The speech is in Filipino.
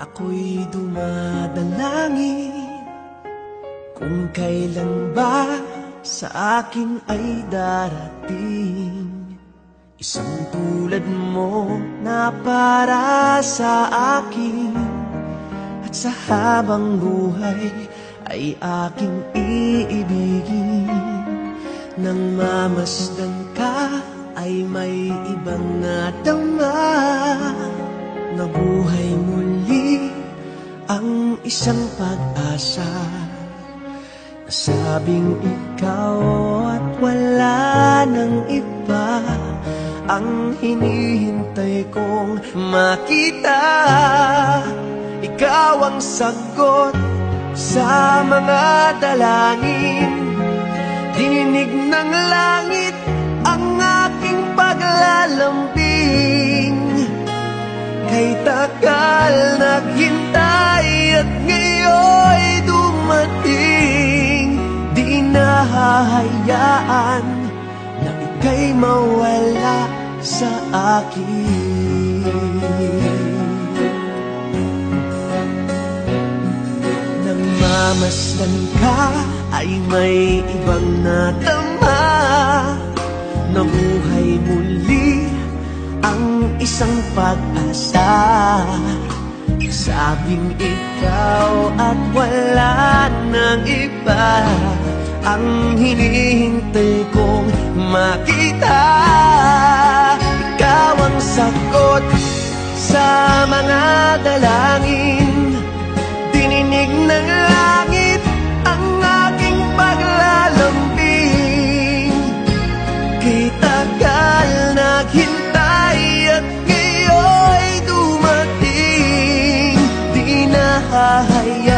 Ako'y dumadalangin kung kailan ba sa akin ay darating isang tulad mo na para sa akin. At sa habang buhay ay aking iibigin. Nang mamasdan ka ay may ibang nadama, na buhay muli ang isang pag-asa. Nasabing ikaw at wala nang iba ang hinihintay kong makita. Ikaw ang sagot sa mga dalangin, dinig ng langit ang aking paglalambing. Kay tagal naghintay at ngayon'y dumating. Di nahahayaan na ika'y mawala sa akin. Nang mamasdan ka ay may ibang nadama, na buhay muli ang isang pag-asa. Sabing ikaw at wala nang iba ang hinihintay kong makita. Ikaw ang sagot sa mga dalangin, dininig ng langit ang aking paglalambing. Kay tagal naghintay at ngayon'y dumating. Di nahahayaan